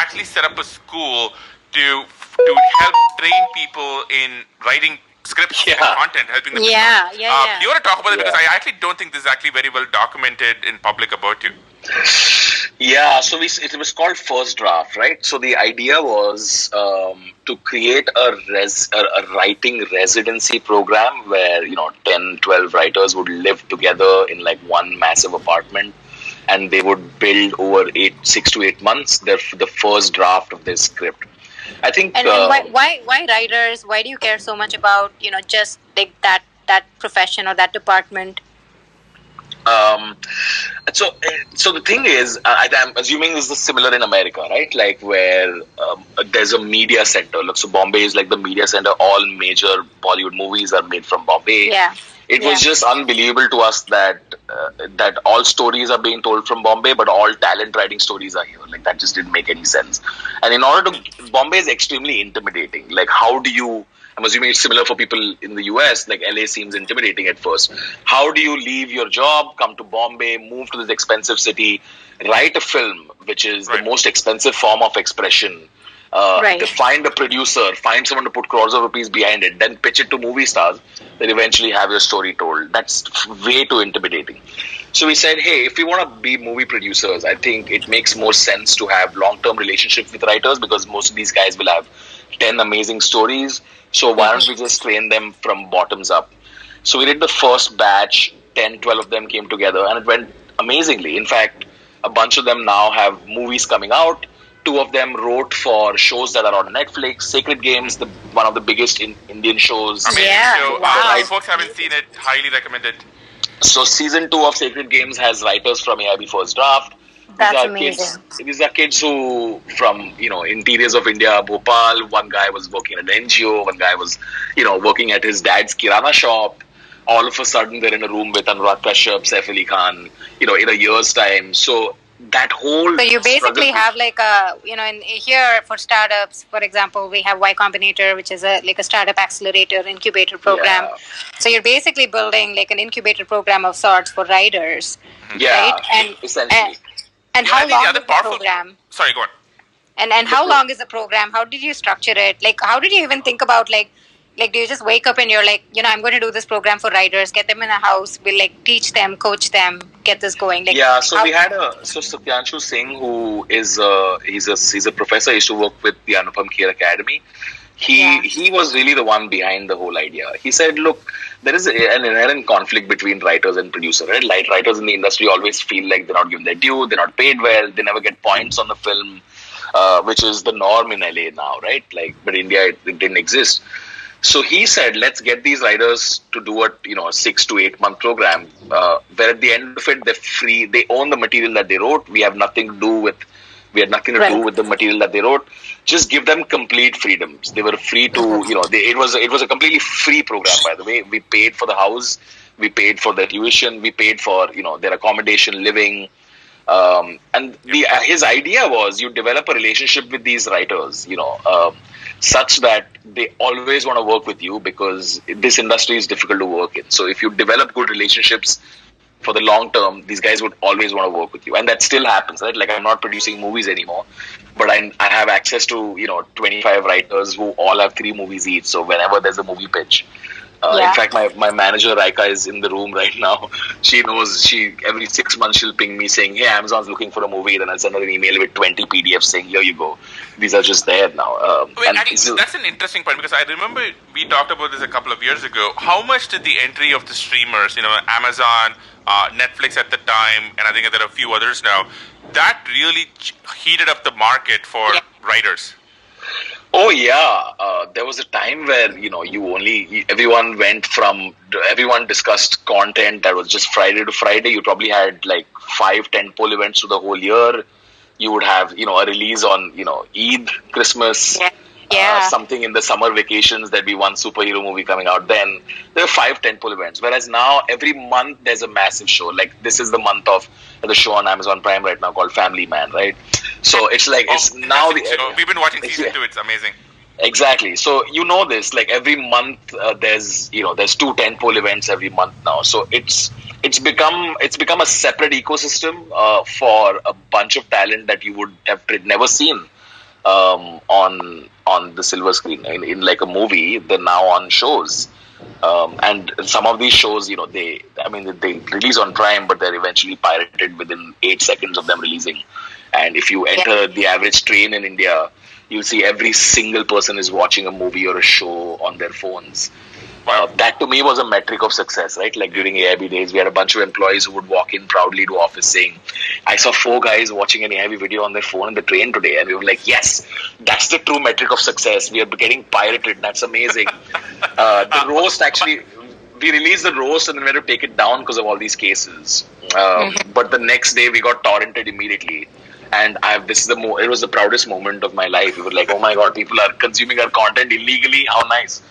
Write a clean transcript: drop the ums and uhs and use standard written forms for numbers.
actually set up a school to help train people in writing scripts and content, helping them. Do you want to talk about it? Because I actually don't think this is actually very well documented in public about you. Yeah, so it was called First Draft, right? So the idea was to create a writing residency program where 10, 12 writers would live together in like one massive apartment, and they would build over 6 to 8 months the first draft of their script. I think. And why writers? Why do you care so much about just like that profession or that department? So the thing is, I'm assuming this is similar in America, right? Like where there's a media center. Look, so Bombay is like the media center. All major Bollywood movies are made from Bombay. Yeah. It was just unbelievable to us that all stories are being told from Bombay, but all talent writing stories are here. Like that just didn't make any sense. And in order to, Bombay is extremely intimidating. Like how do you? I'm assuming it's similar for people in the US, like LA seems intimidating at first. How do you leave your job, come to Bombay, move to this expensive city, write a film, which is the most expensive form of expression, to find a producer, find someone to put crores of rupees behind it, then pitch it to movie stars, then eventually have your story told. That's way too intimidating. So we said, hey, if we want to be movie producers, I think it makes more sense to have long-term relationships with writers because most of these guys will have 10 amazing stories. So why don't we just train them from bottoms up? So we did the first batch, 10, 12 of them came together and it went amazingly. In fact, a bunch of them now have movies coming out. 2 of them wrote for shows that are on Netflix. Sacred Games, one of the biggest Indian shows. Amazing show. If folks haven't seen it, highly recommend it. So season 2 of Sacred Games has writers from AIB First Draft. That's amazing. These are kids who, from, interiors of India, Bhopal, one guy was working at an NGO, one guy was, working at his dad's kirana shop. All of a sudden, they're in a room with Anurag Kashyap, Saif Ali Khan, in a year's time. So that whole... So you basically have like a, in here for startups, for example, we have Y Combinator, which is a startup accelerator, incubator program. Yeah. So you're basically building like an incubator program of sorts for writers. Yeah, right? And essentially. And how long is the program? Sorry, go on. And how long is the program? How did you structure it? Like, how did you even think about, like, do you just wake up and you're like, I'm going to do this program for writers, get them in a house, we'll, like, teach them, coach them, get this going? Like, we had Satyanshu Singh, who is, he's a professor, he used to work with the Anupam Kher Academy. He was really the one behind the whole idea. He said, look, there is an inherent conflict between writers and producers, right? Like writers in the industry always feel like they're not given their due, they're not paid well, they never get points on the film, which is the norm in LA now, right? Like, but India, it didn't exist. So he said, let's get these writers to do a 6 to 8 month program, where at the end of it, they're free, they own the material that they wrote, we had nothing to do with the material that they wrote. Just give them complete freedoms. They were free to, it was a completely free program, by the way. We paid for the house, we paid for their tuition, we paid for, their accommodation, living. And his idea was you develop a relationship with these writers, such that they always want to work with you because this industry is difficult to work in. So if you develop good relationships for the long term, these guys would always want to work with you. And that still happens, right? Like I'm not producing movies anymore, but I have access to, 25 writers who all have 3 movies each. So whenever there's a movie pitch, in fact, my manager Raika is in the room right now. She knows, every 6 months she'll ping me saying, hey, Amazon's looking for a movie. Then I'll send her an email with 20 PDFs saying, here you go. These are just there now. That's an interesting point because I remember we talked about this a couple of years ago. How much did the entry of the streamers, Amazon, Netflix at the time, and I think there are a few others now, that really heated up the market for writers? Oh yeah, there was a time where everyone discussed content that was just Friday to Friday. You probably had like 5-10 pole events through the whole year. You would have a release on Eid, Christmas, something in the summer vacations. There'd be one superhero movie coming out. Then there were 5-10 pole events. Whereas now every month there's a massive show. Like this is the month of the show on Amazon Prime right now called Family Man, right? So it's like it's now we've been watching season 2. It's amazing. Exactly. So this, like every month there's 2 10-pole events every month now. So it's become a separate ecosystem for a bunch of talent that you would have never seen on the silver screen in like a movie. They're now on shows. And some of these shows, they release on Prime, but they're eventually pirated within 8 seconds of them releasing. And if you enter the average train in India, you'll see every single person is watching a movie or a show on their phones. That to me was a metric of success, right? Like during AIB days, we had a bunch of employees who would walk in proudly to office saying, I saw 4 guys watching an AIB video on their phone in the train today. And we were like, yes, that's the true metric of success. We are getting pirated. That's amazing. The roast actually, we released the roast and then we had to take it down because of all these cases. But the next day we got torrented immediately. And it was the proudest moment of my life. We were like, oh my God, people are consuming our content illegally. How nice.